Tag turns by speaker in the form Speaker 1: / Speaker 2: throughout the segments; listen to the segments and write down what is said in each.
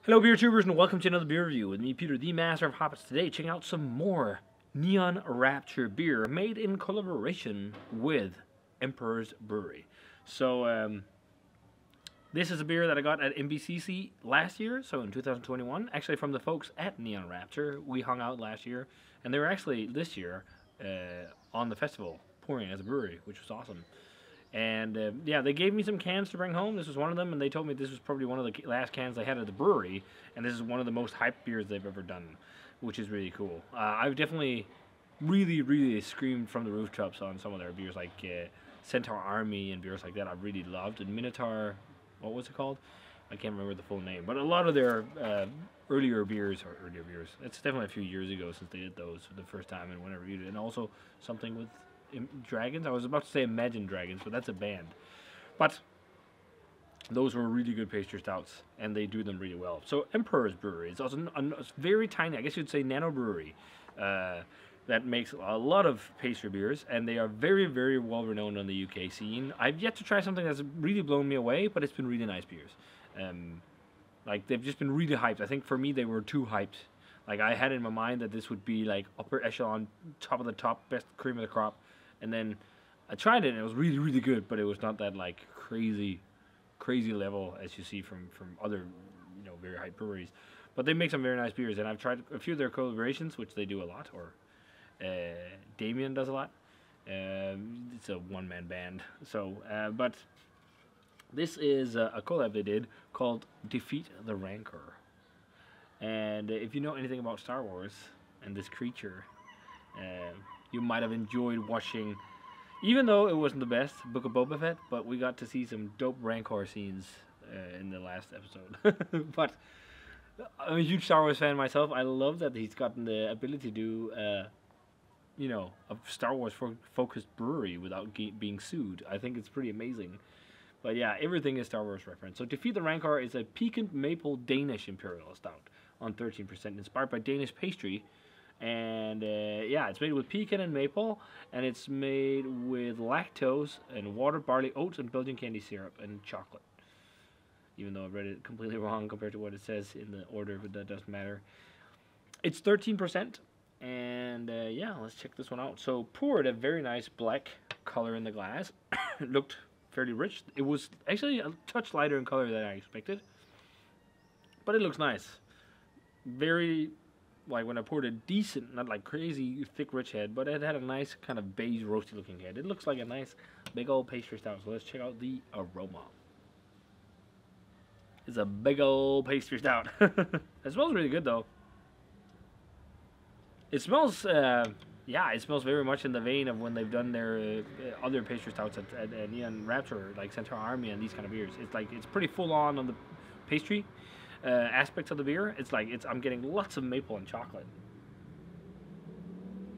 Speaker 1: Hello beer tubers and welcome to another beer review with me, Peter, the Master of Hoppets. Today, checking out some more Neon Rapture beer made in collaboration with Emperor's Brewery. So, this is a beer that I got at MBCC last year, so in 2021. Actually, from the folks at Neon Rapture. We hung out last year, and they were actually this year on the festival pouring as a brewery, which was awesome. And yeah, they gave me some cans to bring home. This was one of them, and they told me this was probably one of the last cans they had at the brewery, and this is one of the most hyped beers they've ever done, which is really cool. I've definitely really screamed from the rooftops on some of their beers, like Centaur Army and beers like that. I really loved. And Minotaur, what was it called? I can't remember the full name, but a lot of their earlier beers, it's definitely a few years ago since they did those for the first time and when I reviewed it, and also something with Dragons. I was about to say Imagine Dragons, but that's a band. But those were really good pastry stouts, and they do them really well. So Emperor's Brewery is also a very tiny, I guess you'd say nano brewery, that makes a lot of pastry beers, and they are very well renowned on the UK scene. I've yet to try something that's really blown me away, but it's been really nice beers. Like, they've just been really hyped. I think for me they were too hyped. Like, I had in my mind that this would be like upper echelon, top of the top, best cream of the crop. And then I tried it and it was really good, but it was not that like crazy level as you see from other, very high breweries. But they make some very nice beers, and I've tried a few of their collaborations, which they do a lot, or Damien does a lot. It's a one-man band. So, but this is a collab they did called Defeat the Rancor. And if you know anything about Star Wars and this creature, you might have enjoyed watching, even though it wasn't the best, Book of Boba Fett, but we got to see some dope Rancor scenes in the last episode. But I'm a huge Star Wars fan myself. I love that he's gotten the ability to do, a Star Wars focused brewery without being sued. I think it's pretty amazing. But yeah, everything is Star Wars reference. So Defeat the Rancor is a pecan maple Danish Imperial Stout on 13%, inspired by Danish pastry. And yeah, it's made with pecan and maple, and it's made with lactose and water, barley, oats, and Belgian candy syrup and chocolate. Even though I read it completely wrong compared to what it says in the order, but that doesn't matter. It's 13%, and yeah, let's check this one out. So poured a very nice black color in the glass. It looked fairly rich. It was actually a touch lighter in color than I expected, but it looks nice. Very, like when I poured a decent, not like crazy thick rich head, but it had a nice kind of beige roasty looking head. It looks like a nice big old pastry stout. So let's check out the aroma. It's a big old pastry stout. It smells really good though. It smells, yeah, it smells very much in the vein of when they've done their other pastry stouts at Neon Rapture, like Centaur Army and these kind of beers. It's like, it's pretty full on the pastry aspects of the beer. It's like, I'm getting lots of maple and chocolate.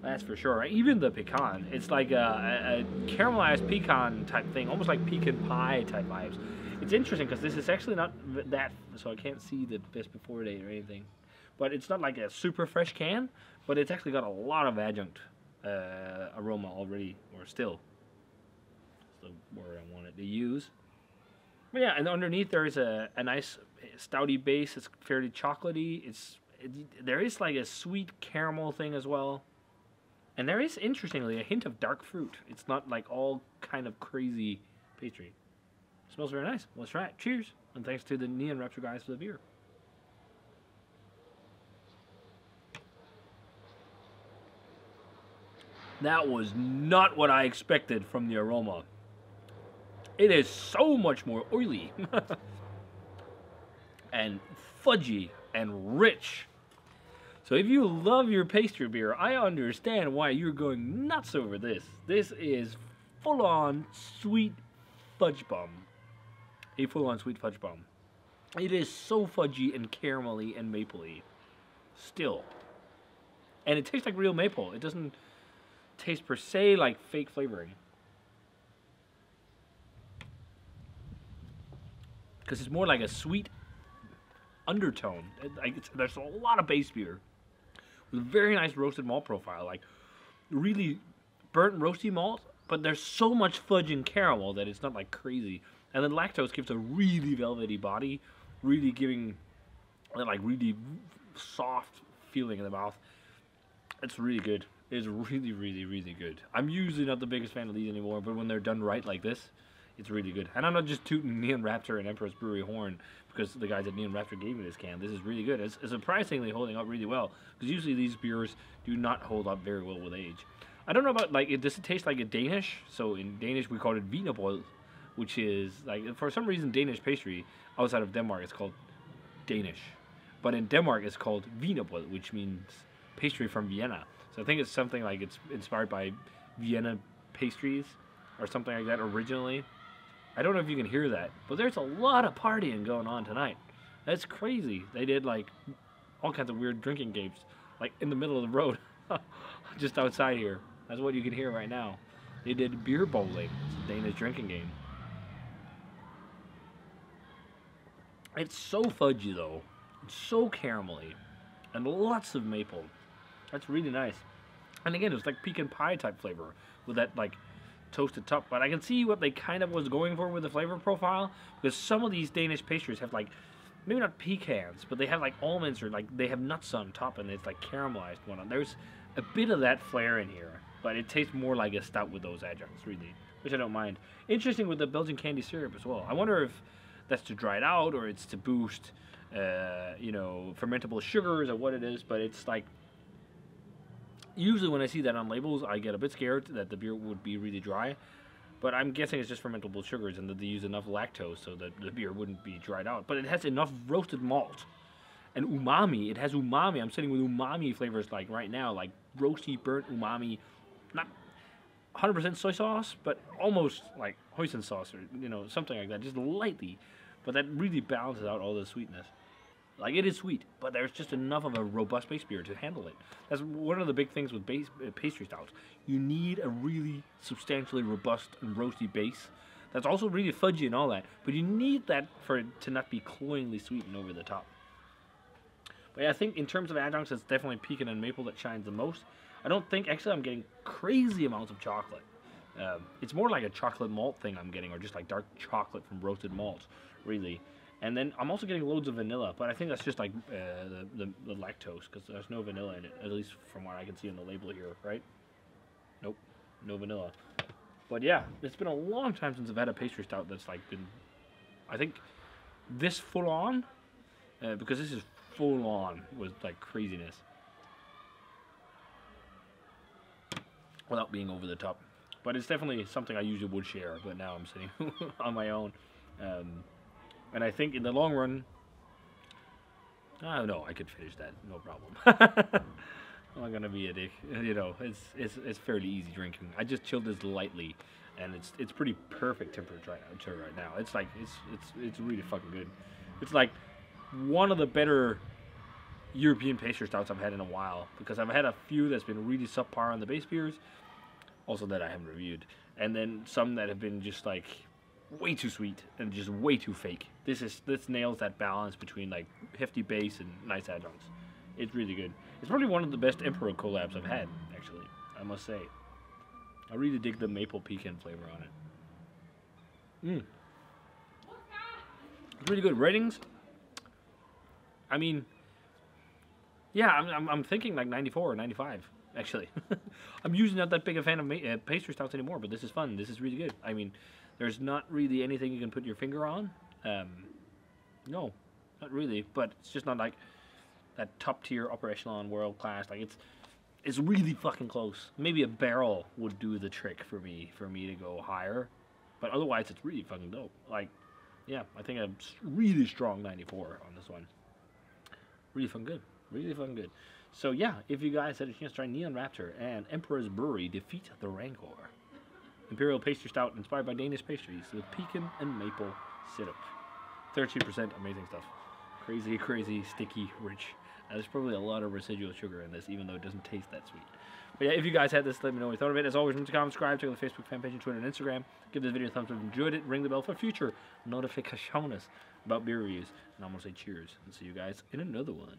Speaker 1: That's for sure. Even the pecan, it's like a caramelized pecan type thing, almost like pecan pie type vibes. It's interesting because this is actually not that, so I can't see the best before date or anything. But it's not like a super fresh can, but it's actually got a lot of adjunct aroma already, or still. That's the word I wanted to use. But yeah, and underneath there is a nice stouty base. It's fairly chocolatey. There is like a sweet caramel thing as well. And there is, interestingly, a hint of dark fruit. It's not like all kind of crazy pastry. It smells very nice. Let's try it. Cheers. And thanks to the Neon Rapture guys for the beer. That was not what I expected from the aroma. It is so much more oily and fudgy and rich. So if you love your pastry beer, I understand why you're going nuts over this. This is full-on sweet fudge bomb. A full-on sweet fudge bomb. It is so fudgy and caramelly and mapley. Still. And it tastes like real maple. It doesn't taste per se like fake flavoring. Because it's more like a sweet undertone. There's a lot of base beer with a very nice roasted malt profile, like really burnt roasty malt, but there's so much fudge and caramel that it's not like crazy. And then lactose gives a really velvety body, really giving that like really soft feeling in the mouth. It's really good. It's really, really, really good. I'm usually not the biggest fan of these anymore, but when they're done right like this, it's really good. And I'm not just tooting Neon Raptor and Emperor's Brewery horn because the guys at Neon Raptor gave me this can. This is really good. It's surprisingly holding up really well because usually these beers do not hold up very well with age. I don't know about, like, does it taste like a Danish? So in Danish we call it wienerbrød, which is, like, for some reason Danish pastry outside of Denmark is called Danish. But in Denmark it's called wienerbrød, which means pastry from Vienna. So I think it's something like it's inspired by Vienna pastries or something like that originally. I don't know if you can hear that, but there's a lot of partying going on tonight. That's crazy. They did like all kinds of weird drinking games, like in the middle of the road, just outside here. That's what you can hear right now. They did beer bowling. It's a Danish drinking game. It's so fudgy though. It's so caramelly, and lots of maple. That's really nice. And again, it's like pecan pie type flavor with that like toasted top. But I can see what they kind of was going for with the flavor profile, because some of these Danish pastries have like, maybe not pecans, but they have like almonds or like they have nuts on top, and it's like caramelized one. There's a bit of that flair in here, but it tastes more like a stout with those adjuncts, really, which I don't mind. Interesting with the Belgian candy syrup as well. I wonder if that's to dry it out or it's to boost, you know, fermentable sugars or what it is, but it's like, usually when I see that on labels, I get a bit scared that the beer would be really dry. But I'm guessing it's just fermentable sugars and that they use enough lactose so that the beer wouldn't be dried out. But it has enough roasted malt and umami. It has umami. I'm sitting with umami flavors like right now, like roasty, burnt umami. Not 100% soy sauce, but almost like hoisin sauce or, you know, something like that. Just lightly. But that really balances out all the sweetness. Like, it is sweet, but there's just enough of a robust base beer to handle it. That's one of the big things with pastry stouts. You need a really substantially robust and roasty base. That's also really fudgy and all that, but you need that for it to not be cloyingly sweet and over the top. But yeah, I think in terms of adjuncts, it's definitely pecan and maple that shines the most. I don't think, actually, I'm getting crazy amounts of chocolate. It's more like a chocolate malt thing I'm getting, or just like dark chocolate from roasted malts, really. And then I'm also getting loads of vanilla, but I think that's just like the lactose, because there's no vanilla in it, at least from what I can see on the label here, right? Nope, no vanilla. But yeah, it's been a long time since I've had a pastry stout that's like been, I think, this full on, because this is full on with like craziness, without being over the top. But it's definitely something I usually would share, but now I'm sitting on my own. And I think in the long run, I don't know, I could finish that, no problem. I'm not gonna be a dick, you know. It's fairly easy drinking. I just chilled this lightly, and it's pretty perfect temperature right now. It's like it's really fucking good. It's like one of the better European pastry stouts I've had in a while, because I've had a few that's been really subpar on the base beers, also that I haven't reviewed, and then some that have been just like way too sweet and just way too fake. This nails that balance between like hefty base and nice adjuncts. It's really good. It's probably one of the best Emperor collabs I've had, actually, I must say. I really dig the maple pecan flavor on it. It's really good. Ratings? I mean, yeah, I'm thinking like 94 or 95, actually. I'm usually not that big a fan of pastry stouts anymore, but this is fun. This is really good. I mean, there's not really anything you can put your finger on. No, not really. But it's just not like that top tier, upper echelon, world class. Like it's really fucking close. Maybe a barrel would do the trick for me to go higher. But otherwise, it's really fucking dope. Like, yeah, I think a really strong 94 on this one. Really fun good. Really fun good. So yeah, if you guys had a chance to try Neon Raptor and Emperor's Brewery Defeat the Rancor. Imperial pastry stout inspired by Danish pastries with pecan and maple syrup. 13%, amazing stuff. Crazy, crazy, sticky, rich. There's probably a lot of residual sugar in this, even though it doesn't taste that sweet. But yeah, if you guys had this, let me know what you thought of it. As always, remember to comment, subscribe, check out the Facebook fan page, and Twitter, and Instagram. Give this video a thumbs up if you enjoyed it. Ring the bell for future notifications about beer reviews. And I'm going to say cheers, and see you guys in another one.